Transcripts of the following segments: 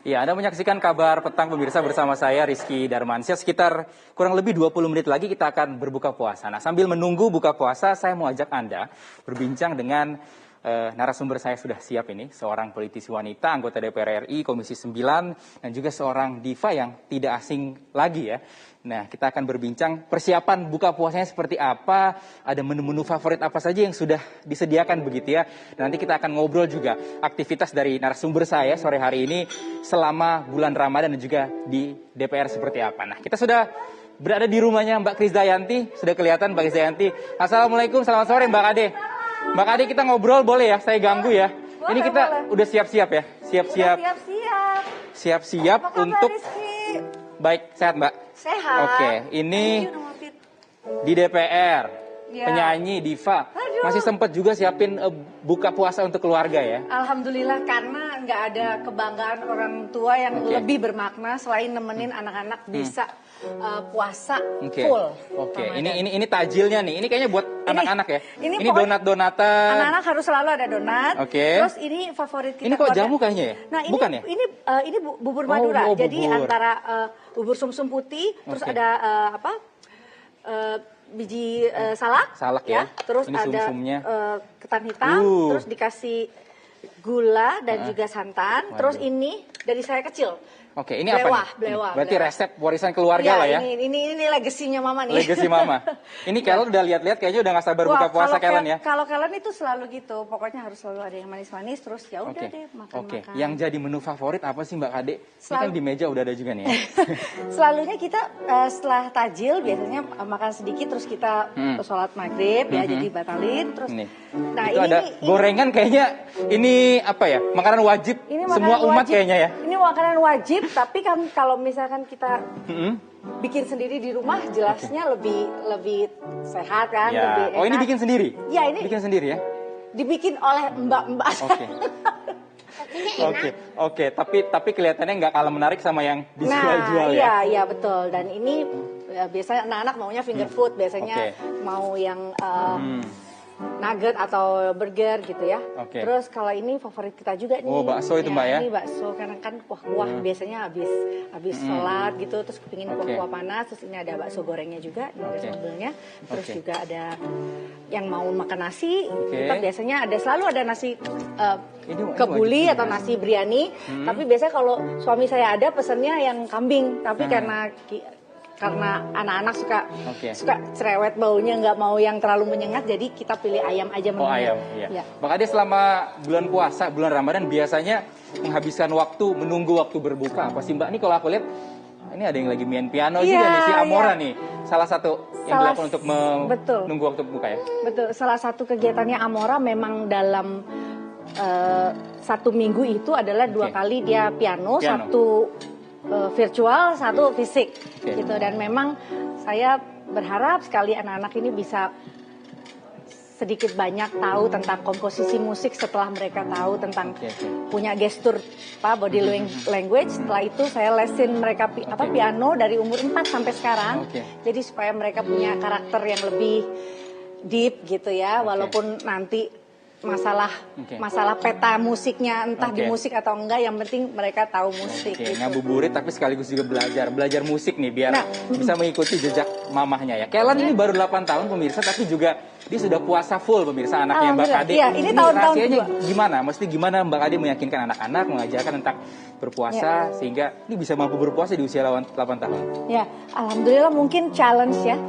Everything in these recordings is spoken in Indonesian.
Ya, Anda menyaksikan kabar petang pemirsa bersama saya Rizky Darmansyah. Sekitar kurang lebih 20 menit lagi kita akan berbuka puasa. Nah, sambil menunggu buka puasa, saya mau ajak Anda berbincang dengan narasumber saya sudah siap ini. Seorang politisi wanita, anggota DPR RI, Komisi 9, dan juga seorang diva yang tidak asing lagi ya. Nah, kita akan berbincang persiapan buka puasanya seperti apa, ada menu-menu favorit apa saja yang sudah disediakan begitu ya. Dan nanti kita akan ngobrol juga aktivitas dari narasumber saya sore hari ini selama bulan Ramadan dan juga di DPR seperti apa. Nah, kita sudah berada di rumahnya Mbak Krisdayanti, sudah kelihatan Mbak Krisdayanti. Assalamualaikum, selamat sore Mbak Kade. Mbak Kade, kita ngobrol boleh ya, saya ganggu ya. Boleh, ini kita boleh. Udah siap-siap ya? Siap-siap untuk... Baik, sehat Mbak? Sehat. Oke, ini di DPR, ya. Penyanyi, diva, masih sempat juga siapin buka puasa untuk keluarga ya? Alhamdulillah, karena nggak ada kebanggaan orang tua yang lebih bermakna selain nemenin anak-anak bisa puasa full. Oke, ini tajilnya nih, ini kayaknya buat anak-anak ya? Ini donat-donatan. Anak-anak harus selalu ada donat. Terus ini favorit kita. Ini kok jamu kayaknya ya? Nah, bukan ya? Ini bubur Madura. Jadi antara bubur sumsum putih, terus ada biji salak ya. Terus ini ada ketan hitam, terus dikasih gula dan juga santan. Terus ini dari saya kecil. Oke, ini apa nih? Berarti resep warisan keluarga lah ya? Ini legasinya Mama nih. Legasi Mama. Ini Kellen udah lihat-lihat kayaknya udah nggak sabar buka puasa Kellen ya? Kalau Kellen itu selalu gitu, pokoknya harus selalu ada yang manis-manis, terus ya udah deh makan-makan. Yang jadi menu favorit apa sih Mbak Kade? Ini kan di meja udah ada juga nih ya? Selalunya kita setelah tajil biasanya makan sedikit, terus kita sholat maghrib ya, jadi batalin. Terus, nah itu ada gorengan kayaknya ini apa ya? Makanan wajib semua umat kayaknya ya? Ini makanan wajib. Tapi kan kalau misalkan kita bikin sendiri di rumah, jelasnya lebih sehat kan, lebih enak. Oh, ini bikin sendiri? Ya, ini bikin sendiri ya? Dibikin oleh mbak-mbak. Oke. Tapi kelihatannya nggak kalah menarik sama yang dijual-jual ya? Iya betul. Dan ini biasanya anak-anak maunya finger food, biasanya mau yang nugget atau burger gitu ya. Terus kalau ini favorit kita juga nih. Oh, bakso itu Mbak ya? Ini bakso karena kan kuah-kuah biasanya habis sholat gitu, terus kepingin kuah-kuah panas. Terus ini ada bakso gorengnya juga, ini ada sambelnya. Terus juga ada yang mau makan nasi. Kita biasanya selalu ada nasi kebuli atau nasi biryani. Tapi biasanya kalau suami saya ada pesennya yang kambing. Tapi karena anak-anak suka cerewet baunya, nggak mau yang terlalu menyengat, jadi kita pilih ayam aja. Ayam, iya. Bang Ade, selama bulan puasa, bulan Ramadan biasanya menghabiskan waktu, menunggu waktu berbuka apa sih Mbak? Ini kalau aku lihat, ini ada yang lagi main piano juga nih, si Amora nih. Salah satu yang dilakukan untuk menunggu waktu berbuka ya? Betul, salah satu kegiatannya Amora memang dalam 1 minggu itu adalah 2 kali dia piano. Satu virtual, satu fisik gitu. Dan memang saya berharap sekali anak-anak ini bisa sedikit banyak tahu tentang komposisi musik setelah mereka tahu tentang punya gestur body language. Setelah itu saya lesin mereka piano dari umur 4 sampai sekarang. Jadi supaya mereka punya karakter yang lebih deep gitu ya, walaupun nanti masalah peta musiknya entah di musik atau enggak, yang penting mereka tahu musik. Gitu. Ngabuburit tapi sekaligus juga belajar musik nih biar bisa mengikuti jejak mamahnya ya. Kellen ini baru 8 tahun pemirsa, tapi juga dia sudah puasa full pemirsa, anaknya Mbak Kade. Iya, ini tahun-tahun gimana? Mesti gimana Mbak Kade meyakinkan anak-anak, mengajarkan tentang berpuasa sehingga ini bisa mampu berpuasa di usia 8 tahun? Ya, alhamdulillah mungkin challenge ya.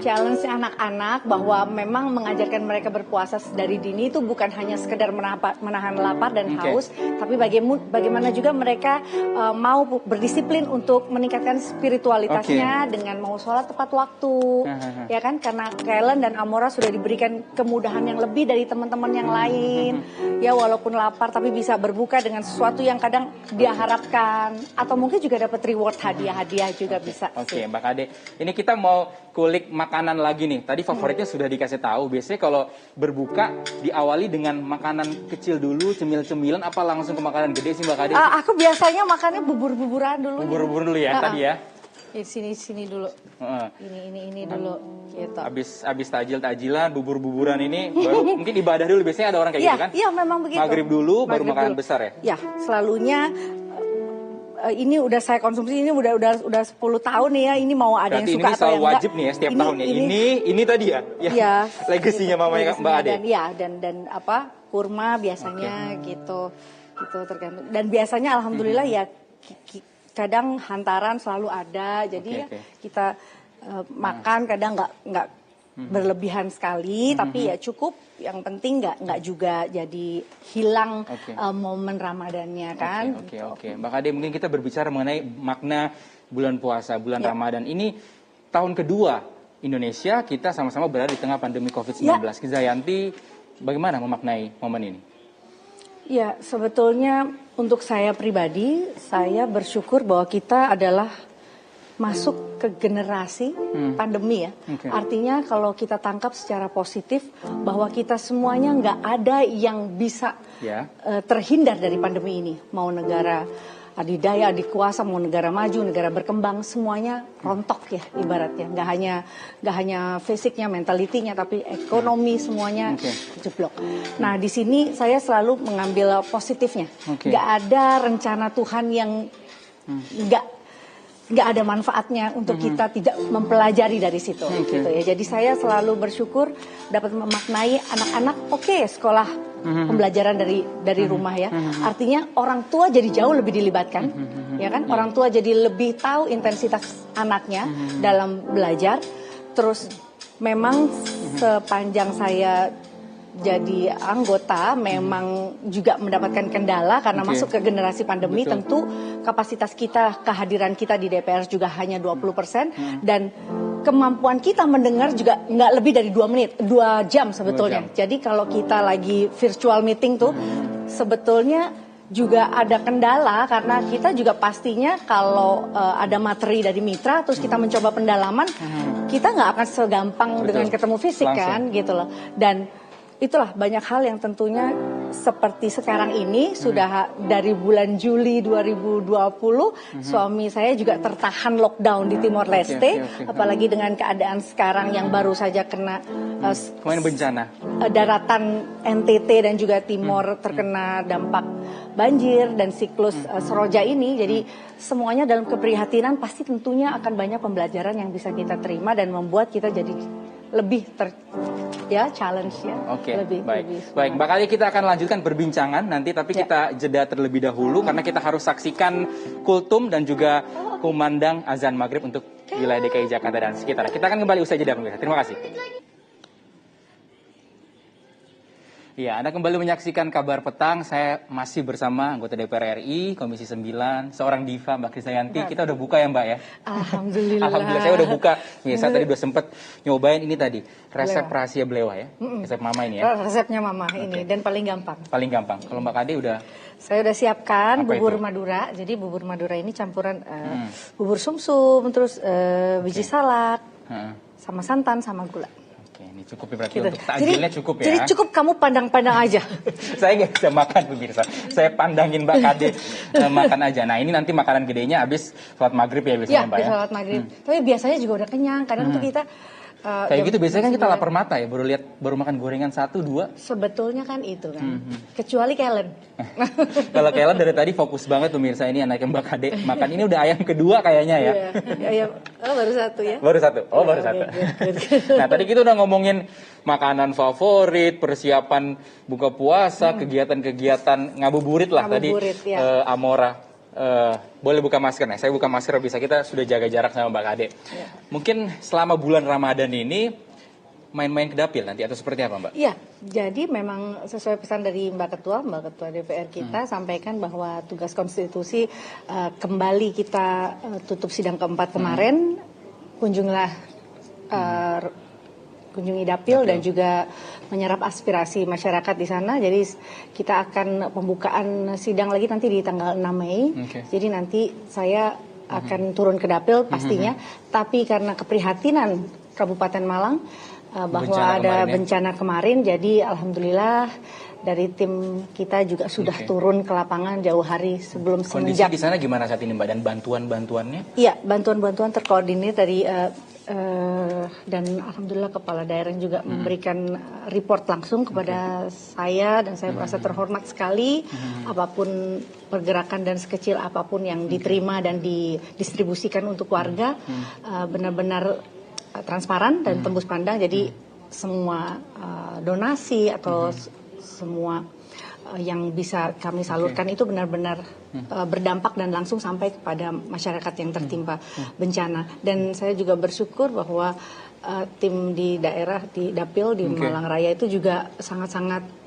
Challenge anak-anak bahwa memang mengajarkan mereka berpuasa dari dini itu bukan hanya sekedar menahan lapar dan haus, tapi bagaimana juga mereka mau berdisiplin untuk meningkatkan spiritualitasnya dengan mau sholat tepat waktu, ya kan? Karena Kellen dan Amora sudah diberikan kemudahan yang lebih dari teman-teman yang lain, ya walaupun lapar tapi bisa berbuka dengan sesuatu yang kadang dia harapkan, atau mungkin juga dapat reward hadiah juga bisa. Mbak Kade, ini kita mau kulik makanan lagi nih. Tadi favoritnya sudah dikasih tahu. Biasanya kalau berbuka diawali dengan makanan kecil dulu, cemil-cemilan, apa langsung ke makanan gede sih Mbak Kade? Aku biasanya makannya bubur-buburan dulu. Bubur-bubur dulu ya tadi ya? Sini dulu. Ini dulu. Gitu. Abis tajilan, bubur-buburan ini, baru mungkin ibadah dulu. Biasanya ada orang kayak gitu kan? Iya, memang begitu. Maghrib dulu, baru makanan besar ya? Ya, selalunya ini udah saya konsumsi ini udah 10 tahun nih ya. Ini mau ada berarti yang suka ini atau yang enggak. wajib nih ya setiap tahun ya. Ini tadi ya. Iya. Legasinya mamanya Mbak Ade. Dan apa? Kurma biasanya gitu tergantung. Dan biasanya alhamdulillah ya kadang hantaran selalu ada. Jadi kita makan kadang nggak berlebihan sekali, tapi ya cukup. Yang penting nggak juga jadi hilang momen Ramadannya kan. Oke. Mbak Ade, mungkin kita berbicara mengenai makna bulan puasa, bulan Ramadan ini tahun kedua Indonesia kita sama-sama berada di tengah pandemi COVID-19. Kizayanti, bagaimana memaknai momen ini? Ya, sebetulnya untuk saya pribadi, saya bersyukur bahwa kita adalah masuk ke generasi pandemi ya. Artinya kalau kita tangkap secara positif bahwa kita semuanya nggak ada yang bisa terhindar dari pandemi ini. Mau negara adidaya, adikuasa, mau negara maju, negara berkembang, semuanya rontok ya ibaratnya. Nggak hanya fisiknya, mentalitinya, tapi ekonomi semuanya jeblok. Nah di sini saya selalu mengambil positifnya. Nggak ada rencana Tuhan yang nggak ada manfaatnya untuk kita tidak mempelajari dari situ gitu ya. Jadi saya selalu bersyukur dapat memaknai anak-anak sekolah pembelajaran dari rumah ya. Artinya orang tua jadi jauh lebih dilibatkan ya kan. Orang tua jadi lebih tahu intensitas anaknya dalam belajar. Terus memang sepanjang saya jadi anggota memang juga mendapatkan kendala karena masuk ke generasi pandemi. Tentu kapasitas kita, kehadiran kita di DPR juga hanya 20% dan kemampuan kita mendengar juga nggak lebih dari 2 jam sebetulnya. Jadi kalau kita lagi virtual meeting tuh sebetulnya juga ada kendala karena kita juga pastinya kalau ada materi dari mitra terus kita mencoba pendalaman, kita nggak akan segampang dengan ketemu fisik kan gitu loh. Dan itulah banyak hal yang tentunya seperti sekarang ini sudah dari bulan Juli 2020 suami saya juga tertahan lockdown di Timor Leste, apalagi dengan keadaan sekarang yang baru saja kena bencana daratan NTT dan juga Timor terkena dampak banjir dan siklus Seroja ini. Jadi semuanya dalam keprihatinan pasti tentunya akan banyak pembelajaran yang bisa kita terima dan membuat kita jadi lebih challenge ya. Baik, Mbak Ade, kita akan lanjutkan perbincangan nanti, tapi kita jeda terlebih dahulu karena kita harus saksikan kultum dan juga kumandang azan maghrib untuk wilayah DKI Jakarta dan sekitar. Kita akan kembali usai jeda pemirsa. Terima kasih. Ya, Anda kembali menyaksikan Kabar Petang. Saya masih bersama anggota DPR RI, Komisi 9, seorang diva, Mbak Kizayanti. Kita udah buka ya, Mbak ya? Alhamdulillah. Alhamdulillah, saya udah buka. Ya, saya tadi udah sempet nyobain ini tadi, resep rahasia belewa ya? Resep Mama ini ya? Resepnya Mama ini, dan paling gampang. Paling gampang. Kalau Mbak Ade udah? Saya udah siapkan bubur Madura. Jadi bubur Madura ini campuran bubur sumsum, terus biji salak, sama santan, sama gula. Ini cukup berarti untuk takjilnya cukup ya. Jadi cukup kamu pandang-pandang aja. Saya nggak bisa makan pemirsa. Saya pandangin Mbak Kade makan aja. Nah ini nanti makanan gedenya habis sholat maghrib ya biasanya Mbak ya. Sholat maghrib. Tapi biasanya juga udah kenyang. Kadang tuh kita kayak gitu biasanya kan kita lapar mata ya, baru makan gorengan 1, 2. Sebetulnya kan itu kan. Kecuali Kellen. Kalau Kellen dari tadi fokus banget pemirsa, ini anaknya Mbak Kade makan ini udah ayam kedua kayaknya ya. Ayam baru 1 ya. Baru 1. Oh, baru 1. Nah, tadi kita udah ngomongin makanan favorit, persiapan buka puasa, kegiatan-kegiatan ngabuburit lah tadi Amora. Boleh buka masker. Nah, saya buka masker bisa, kita sudah jaga jarak sama Mbak Kade. Mungkin selama bulan Ramadan ini main-main ke dapil nanti atau seperti apa, Mbak? Iya, jadi memang sesuai pesan dari Mbak Ketua DPR kita sampaikan bahwa tugas konstitusi kembali kita tutup sidang keempat kemarin, kunjungi dapil dan juga menyerap aspirasi masyarakat di sana. Jadi kita akan pembukaan sidang lagi nanti di tanggal 6 Mei. Jadi nanti saya akan turun ke dapil pastinya. Tapi karena keprihatinan Kabupaten Malang bahwa ada bencana kemarin, jadi alhamdulillah dari tim kita juga sudah turun ke lapangan jauh hari sebelum semenjak. Kondisi di sana gimana saat ini, Mbak, dan bantuan-bantuannya? Iya, bantuan-bantuan terkoordinir dari dan alhamdulillah kepala daerah juga memberikan report langsung kepada saya, dan saya merasa terhormat sekali. Apapun pergerakan dan sekecil apapun yang diterima dan didistribusikan untuk warga benar-benar transparan dan tembus pandang. Jadi semua donasi atau semua yang bisa kami salurkan itu benar-benar berdampak dan langsung sampai kepada masyarakat yang tertimpa bencana. Dan saya juga bersyukur bahwa tim di daerah, di Dapil, di Malang Raya itu juga sangat-sangat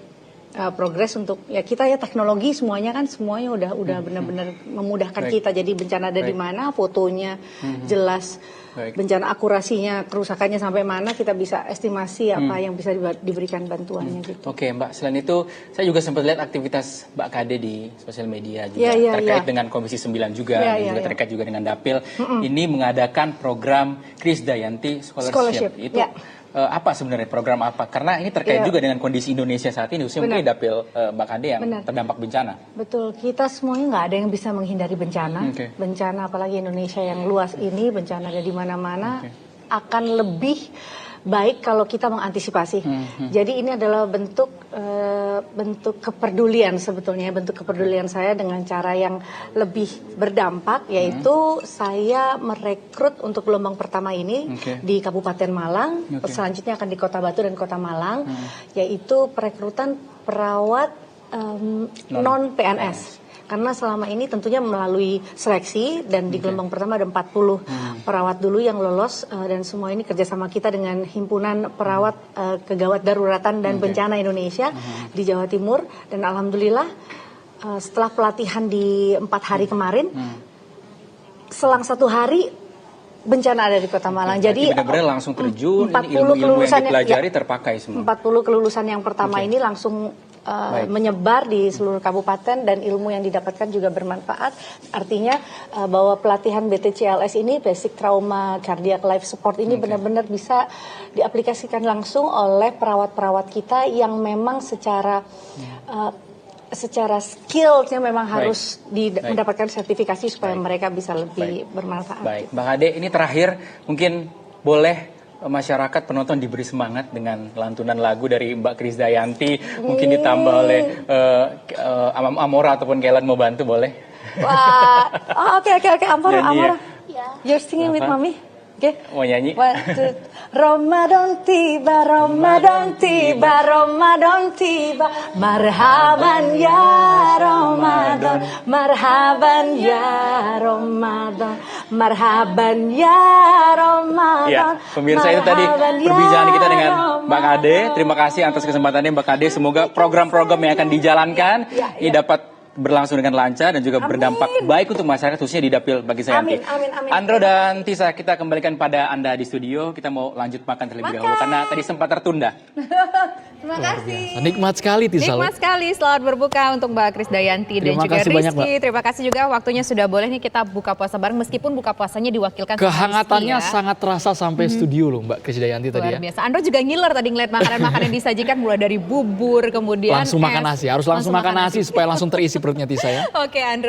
progres untuk kita ya, teknologi semuanya udah benar-benar memudahkan kita. Jadi bencana ada di mana, fotonya jelas. Bencana akurasinya, kerusakannya sampai mana, kita bisa estimasi apa yang bisa diberikan bantuannya gitu. Oke Mbak, selain itu saya juga sempat lihat aktivitas Mbak Kade di sosial media juga terkait dengan Komisi 9 juga, dan juga terkait juga dengan Dapil. Ini mengadakan program Krisdayanti Scholarship. Itu apa sebenarnya, program apa? Karena ini terkait juga dengan kondisi Indonesia saat ini, khususnya mungkin Dapil Mbak Kade yang terdampak bencana. Betul, kita semuanya nggak ada yang bisa menghindari bencana. Bencana apalagi Indonesia yang luas ini, bencana ada di mana-mana, akan lebih baik kalau kita mengantisipasi. Jadi ini adalah bentuk kepedulian sebetulnya, bentuk kepedulian saya dengan cara yang lebih berdampak, yaitu saya merekrut untuk gelombang pertama ini di Kabupaten Malang, selanjutnya akan di Kota Batu dan Kota Malang, yaitu perekrutan perawat non-PNS. Karena selama ini tentunya melalui seleksi, dan di gelombang pertama ada 40 perawat dulu yang lolos, dan semua ini kerjasama kita dengan Himpunan Perawat Kegawat Daruratan dan Bencana Indonesia di Jawa Timur. Dan alhamdulillah setelah pelatihan di 4 hari kemarin, selang 1 hari bencana ada di Kota Malang. Jadi benar-benar langsung terjun, ilmu-ilmu yang dipelajari terpakai semua. 40 kelulusan yang pertama ini langsung menyebar di seluruh kabupaten, dan ilmu yang didapatkan juga bermanfaat. Artinya bahwa pelatihan BTCLS ini, Basic Trauma Cardiac Life Support ini benar-benar bisa diaplikasikan langsung oleh perawat-perawat kita yang memang secara skillnya memang harus mendapatkan sertifikasi supaya mereka bisa lebih bermanfaat. Baik, Mbak Ade, ini terakhir mungkin boleh masyarakat penonton diberi semangat dengan lantunan lagu dari Mbak Krisdayanti, mungkin ditambah oleh Amora ataupun Kelan mau bantu, boleh? Wah, oke, Amora. You're singing with Mami? Oke. Mau nyanyi? Ramadan tiba, Ramadan tiba, Ramadan tiba, marhaban ya Ramadan, marhaban ya Ramadan, marhaban ya Ramadan. Ya, pemirsa, itu tadi perbincangan kita dengan Mbak Kade. Terima kasih atas kesempatannya Mbak Kade. Semoga program-program yang akan dijalankan ini dapat berlangsung dengan lancar dan juga berdampak baik untuk masyarakat, khususnya di Dapil bagi saya nanti. Amin. Andro dan Tisa, kita kembalikan pada Anda di studio. Kita mau lanjut makan terlebih dahulu karena tadi sempat tertunda. Terima kasih. Nikmat sekali Tisa. Nikmat sekali, selamat berbuka untuk Mbak Krisdayanti dan juga Rizky. Terima kasih juga waktunya sudah boleh nih kita buka puasa bareng, meskipun buka puasanya diwakilkan kehangatannya sangat terasa sampai studio loh Mbak Krisdayanti tadi ya. Luar biasa. Andro juga ngiler tadi ngeliat makanan-makanan yang disajikan, mulai dari bubur, kemudian langsung makan nasi, harus langsung makan nasi supaya langsung terisi perutnya Tisa ya. Oke Andro.